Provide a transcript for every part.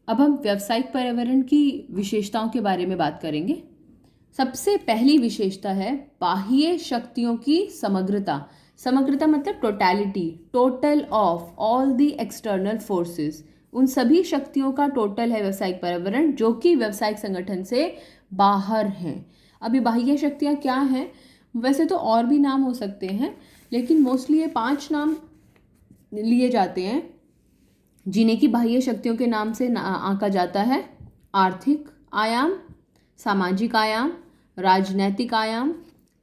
अब हम व्यावसायिक पर्यावरण की विशेषताओं के बारे में बात करेंगे। सबसे पहली विशेषता है बाह्य शक्तियों की समग्रता। समग्रता मतलब totality, total of all the external forces. उन सभी शक्तियों का टोटल है व्यावसायिक पर्यावरण, जो कि व्यावसायिक संगठन से बाहर हैं। अभी बाह्य शक्तियाँ क्या हैं? वैसे तो और भी नाम हो सकते हैं, लेकिन मोस्टली ये 5 नाम लिए जाते हैं जिन्हें की बाह्य शक्तियों के नाम से आंका जाता है। आर्थिक आयाम, सामाजिक आयाम, राजनैतिक आयाम,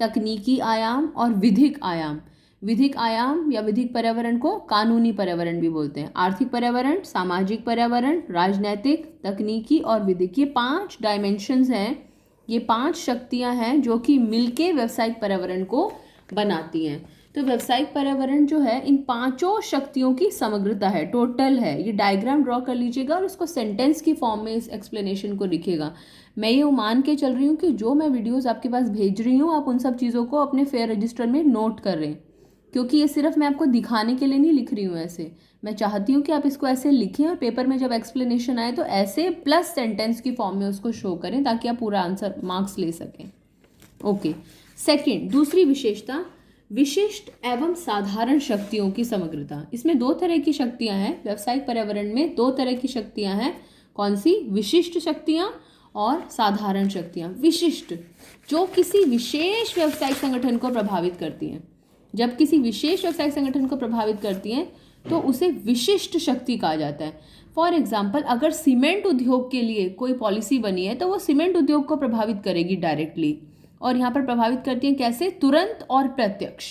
तकनीकी आयाम और विधिक आयाम। विधिक आयाम या विधिक पर्यावरण को कानूनी पर्यावरण भी बोलते हैं। आर्थिक पर्यावरण, सामाजिक पर्यावरण, राजनैतिक, तकनीकी और विधिक, ये 5 डायमेंशंस हैं। ये 5 शक्तियां हैं जो कि मिलके व्यावसायिक पर्यावरण को बनाती हैं। तो व्यावसायिक पर्यावरण जो है इन 5 शक्तियों की समग्रता है, टोटल है। ये डायग्राम ड्रॉ कर लीजिएगा और उसको सेंटेंस की फॉर्म में इस एक्सप्लेनेशन को लिखिएगा। मैं ये मान के चल रही हूँ कि जो मैं वीडियोस आपके पास भेज रही हूँ आप उन सब चीज़ों को अपने फेयर रजिस्टर में नोट कर रहे हैं, क्योंकि ये सिर्फ मैं आपको दिखाने के लिए नहीं लिख रही हूँ। ऐसे मैं चाहती हूँ कि आप इसको ऐसे लिखें और पेपर में जब एक्सप्लेनेशन आए तो ऐसे प्लस सेंटेंस की फॉर्म में उसको शो करें, ताकि आप पूरा आंसर मार्क्स ले सकें। ओके, सेकंड, दूसरी विशेषता, विशिष्ट एवं साधारण शक्तियों की समग्रता। इसमें 2 तरह की शक्तियां हैं। व्यावसायिक पर्यावरण में 2 तरह की शक्तियां हैं। कौन सी? विशिष्ट शक्तियां और साधारण शक्तियां। विशिष्ट, जो किसी विशेष व्यावसायिक संगठन को प्रभावित करती हैं। जब किसी विशेष व्यावसायिक संगठन को प्रभावित करती हैं तो उसे विशिष्ट शक्ति कहा जाता है। फॉर एग्जाम्पल, अगर सीमेंट उद्योग के लिए कोई पॉलिसी बनी है तो वो सीमेंट उद्योग को प्रभावित करेगी डायरेक्टली। और यहाँ पर प्रभावित करती है कैसे? तुरंत और प्रत्यक्ष,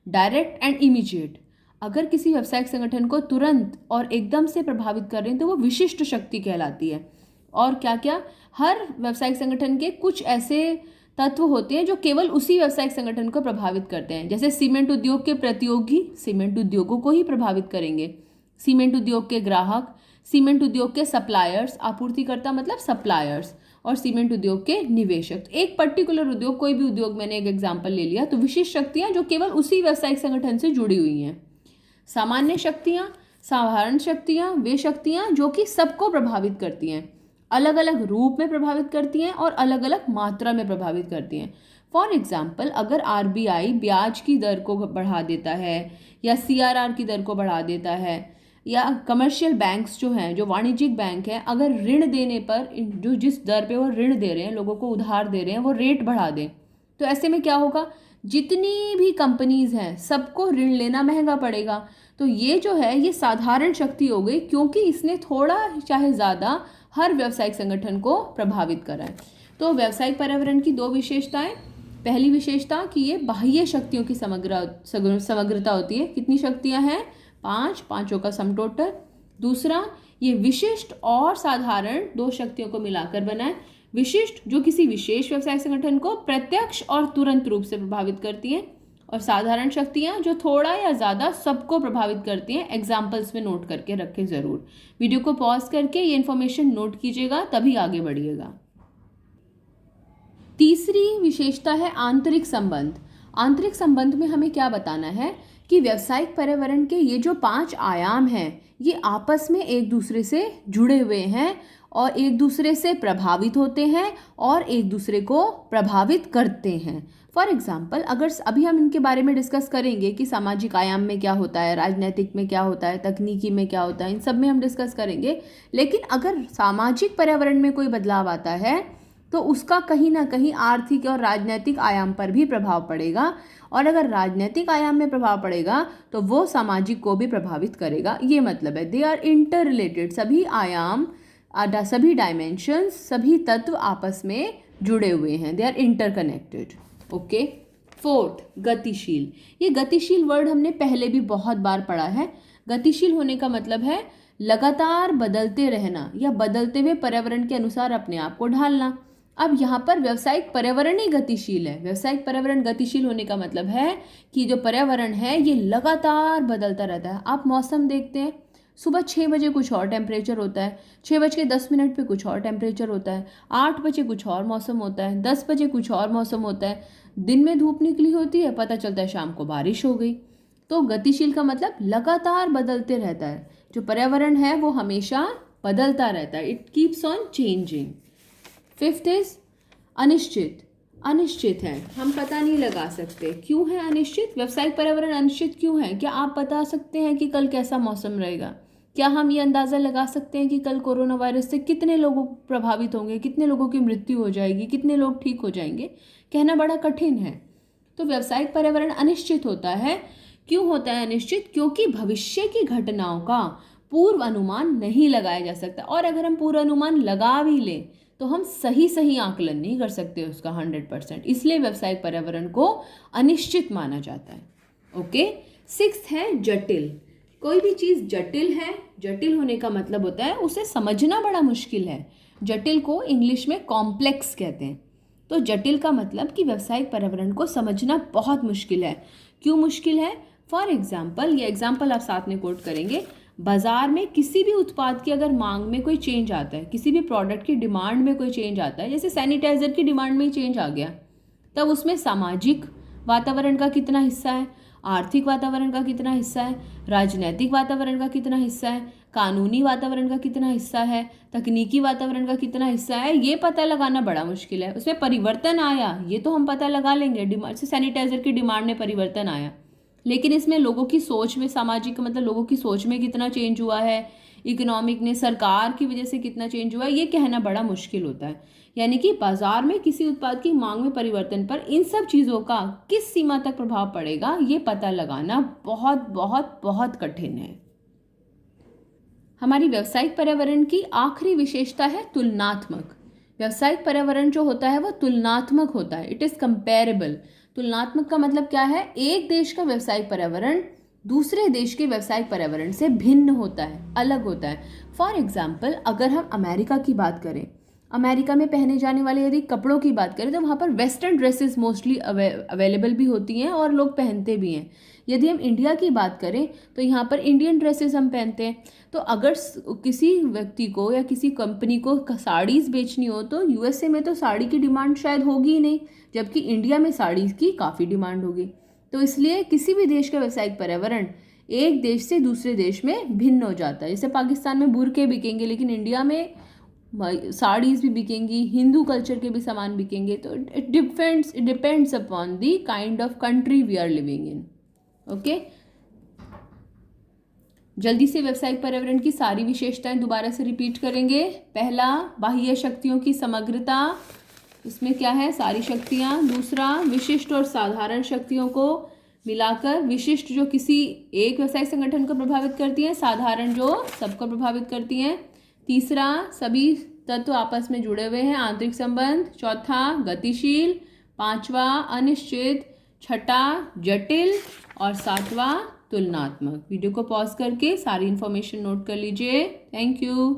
डायरेक्ट एंड इमीडिएट। अगर किसी व्यावसायिक संगठन को तुरंत और एकदम से प्रभावित कर रहे हैं तो वो विशिष्ट शक्ति कहलाती है। और क्या क्या? हर व्यावसायिक संगठन के कुछ ऐसे तत्व होते हैं जो केवल उसी व्यावसायिक संगठन को प्रभावित करते हैं। जैसे सीमेंट उद्योग के प्रतियोगी सीमेंट उद्योगों को ही प्रभावित करेंगे। सीमेंट उद्योग के ग्राहक, सीमेंट उद्योग के सप्लायर्स, आपूर्तिकर्ता मतलब सप्लायर्स, और सीमेंट उद्योग के निवेशक। एक पर्टिकुलर उद्योग, कोई भी उद्योग, मैंने एक एग्जांपल ले लिया। तो विशिष्ट शक्तियां जो केवल उसी व्यावसायिक संगठन से जुड़ी हुई हैं। सामान्य शक्तियां, साधारण शक्तियां, वे शक्तियां जो कि सबको प्रभावित करती हैं, अलग अलग रूप में प्रभावित करती हैं और अलग अलग मात्रा में प्रभावित करती हैं। फॉर एग्जाम्पल, अगर आरबीआई ब्याज की दर को बढ़ा देता है या सीआरआर की दर को बढ़ा देता है, या कमर्शियल बैंक्स जो हैं, जो वाणिज्यिक बैंक हैं, अगर ऋण देने पर जो जिस दर पे वो ऋण दे रहे हैं, लोगों को उधार दे रहे हैं, वो रेट बढ़ा दें, तो ऐसे में क्या होगा? जितनी भी कंपनीज हैं सबको ऋण लेना महंगा पड़ेगा। तो ये जो है ये साधारण शक्ति हो गई, क्योंकि इसने थोड़ा चाहे ज़्यादा हर व्यावसायिक संगठन को प्रभावित करा है। तो व्यावसायिक पर्यावरण की 2 विशेषताएं। पहली विशेषता कि ये बाह्य शक्तियों की समग्रता होती है। कितनी शक्तियां हैं? 5, 5 का सम टोटल। दूसरा, ये विशिष्ट और साधारण 2 शक्तियों को मिलाकर बना है। विशिष्ट जो किसी विशेष व्यवसायिक संगठन को प्रत्यक्ष और तुरंत रूप से प्रभावित करती हैं, और साधारण शक्तियां जो थोड़ा या ज़्यादा सबको प्रभावित करती हैं। एग्जाम्पल्स में नोट करके रखें ज़रूर। वीडियो को पॉज करके ये इन्फॉर्मेशन नोट कीजिएगा, तभी आगे बढ़िएगा। तीसरी विशेषता है आंतरिक संबंध। आंतरिक संबंध में हमें क्या बताना है कि व्यावसायिक पर्यावरण के ये जो 5 आयाम हैं ये आपस में एक दूसरे से जुड़े हुए हैं और एक दूसरे से प्रभावित होते हैं और एक दूसरे को प्रभावित करते हैं। फॉर एग्जाम्पल, अगर अभी हम इनके बारे में डिस्कस करेंगे कि सामाजिक आयाम में क्या होता है, राजनीतिक में क्या होता है, तकनीकी में क्या होता है, इन सब में हम डिस्कस करेंगे। लेकिन अगर सामाजिक पर्यावरण में कोई बदलाव आता है तो उसका कहीं ना कहीं आर्थिक और राजनीतिक आयाम पर भी प्रभाव पड़ेगा, और अगर राजनीतिक आयाम में प्रभाव पड़ेगा तो वो सामाजिक को भी प्रभावित करेगा। ये मतलब है दे आर इंटर रिलेटेड। सभी आयाम, सभी डायमेंशंस, सभी तत्व आपस में जुड़े हुए हैं, they are interconnected. Okay. Fourth, गतिशील। ये गतिशील वर्ड हमने पहले भी बहुत बार पढ़ा है। गतिशील होने का मतलब है लगातार बदलते रहना या बदलते हुए पर्यावरण के अनुसार अपने आप को ढालना। अब यहाँ पर व्यावसायिक पर्यावरण ही गतिशील है। व्यावसायिक पर्यावरण गतिशील होने का मतलब है कि जो पर्यावरण है ये लगातार बदलता रहता है। आप मौसम देखते हैं, सुबह 6 बजे कुछ और टेम्परेचर होता है, 6:10 पे कुछ और टेम्परेचर होता है, 8 बजे कुछ और मौसम होता है, 10 बजे कुछ और मौसम होता है। दिन में धूप निकली होती है, पता चलता है शाम को बारिश हो गई। तो गतिशील का मतलब लगातार बदलते रहता है। जो पर्यावरण है वो हमेशा बदलता रहता है, it keeps on changing. Fifth is अनिश्चित, अनिश्चित है, हम पता नहीं लगा सकते। क्यों है अनिश्चित? व्यावसायिक पर्यावरण अनिश्चित क्यों है? क्या आप बता सकते हैं कि कल कैसा मौसम रहेगा? क्या हम ये अंदाज़ा लगा सकते हैं कि कल कोरोना वायरस से कितने लोग प्रभावित होंगे, कितने लोगों की मृत्यु हो जाएगी, कितने लोग ठीक हो जाएंगे? कहना बड़ा कठिन है। तो व्यावसायिक पर्यावरण अनिश्चित होता है। क्यों होता है अनिश्चित? क्योंकि भविष्य की घटनाओं का पूर्व अनुमान नहीं लगाया जा सकता, और अगर हम पूर्व अनुमान लगा भी लें तो हम सही आकलन नहीं कर सकते उसका 100%, इसलिए व्यावसायिक पर्यावरण को अनिश्चित माना जाता है। ओके। सिक्स्थ है जटिल। कोई भी चीज़ जटिल है, जटिल होने का मतलब होता है उसे समझना बड़ा मुश्किल है। जटिल को इंग्लिश में कॉम्प्लेक्स कहते हैं। तो जटिल का मतलब कि व्यावसायिक पर्यावरण को समझना बहुत मुश्किल है। क्यों मुश्किल है? फॉर एग्जाम्पल, ये एग्जाम्पल आप साथ में कोट करेंगे। बाजार में किसी भी उत्पाद की अगर मांग में कोई चेंज आता है, किसी भी प्रोडक्ट की डिमांड में कोई चेंज आता है, जैसे सैनिटाइजर की डिमांड में ही चेंज आ गया, तब उसमें सामाजिक वातावरण का कितना हिस्सा है, आर्थिक वातावरण का कितना हिस्सा है, राजनीतिक वातावरण का कितना हिस्सा है, कानूनी वातावरण का कितना हिस्सा है, तकनीकी वातावरण का कितना हिस्सा है, ये पता लगाना बड़ा मुश्किल है। उसमें परिवर्तन आया ये तो हम पता लगा लेंगे, डिमांड से सैनिटाइजर की डिमांड में परिवर्तन आया, लेकिन इसमें लोगों की सोच में, सामाजिक मतलब लोगों की सोच में कितना चेंज हुआ है, इकोनॉमिक ने, सरकार की वजह से कितना चेंज हुआ है, ये कहना बड़ा मुश्किल होता है। यानी कि बाजार में किसी उत्पाद की मांग में परिवर्तन पर इन सब चीज़ों का किस सीमा तक प्रभाव पड़ेगा, ये पता लगाना बहुत बहुत बहुत कठिन है। हमारी व्यावसायिक पर्यावरण की आखिरी विशेषता है तुलनात्मक। व्यावसायिक पर्यावरण जो होता है वो तुलनात्मक होता है, इट इज़ कंपेरेबल। तुलनात्मक का मतलब क्या है? एक देश का व्यावसायिक पर्यावरण दूसरे देश के व्यावसायिक पर्यावरण से भिन्न होता है, अलग होता है। फॉर एग्जाम्पल, अगर हम अमेरिका की बात करें, अमेरिका में पहने जाने वाले यदि कपड़ों की बात करें तो वहाँ पर वेस्टर्न ड्रेसेस मोस्टली अवेलेबल भी होती हैं और लोग पहनते भी हैं। यदि हम इंडिया की बात करें तो यहाँ पर इंडियन ड्रेसेस हम पहनते हैं। तो अगर किसी व्यक्ति को या किसी कंपनी को साड़ीज़ बेचनी हो तो यूएसए में तो साड़ी की डिमांड शायद होगी ही नहीं, जबकि इंडिया में साड़ी की काफ़ी डिमांड होगी। तो इसलिए किसी भी देश का व्यावसायिक पर्यावरण एक देश से दूसरे देश में भिन्न हो जाता है। जैसे पाकिस्तान में बुर्के बिकेंगे लेकिन इंडिया में साड़ीज़ भी बिकेंगी, हिंदू कल्चर के भी सामान बिकेंगे। तो it depends upon the kind of country we are living in. Okay. जल्दी से व्यावसायिक पर्यावरण की सारी विशेषताएं दोबारा से रिपीट करेंगे। पहला, बाह्य शक्तियों की समग्रता, इसमें क्या है? सारी शक्तियां। दूसरा, विशिष्ट और साधारण शक्तियों को मिलाकर, विशिष्ट जो किसी एक व्यवसायिक संगठन को प्रभावित करती हैं, साधारण जो सबको प्रभावित करती हैं। तीसरा, सभी तत्व आपस में जुड़े हुए हैं, आंतरिक संबंध। चौथा, गतिशील। पांचवा, अनिश्चित। छठा, जटिल। और सातवां, तुलनात्मक। वीडियो को पॉज करके सारी इन्फॉर्मेशन नोट कर लीजिए। Thank you.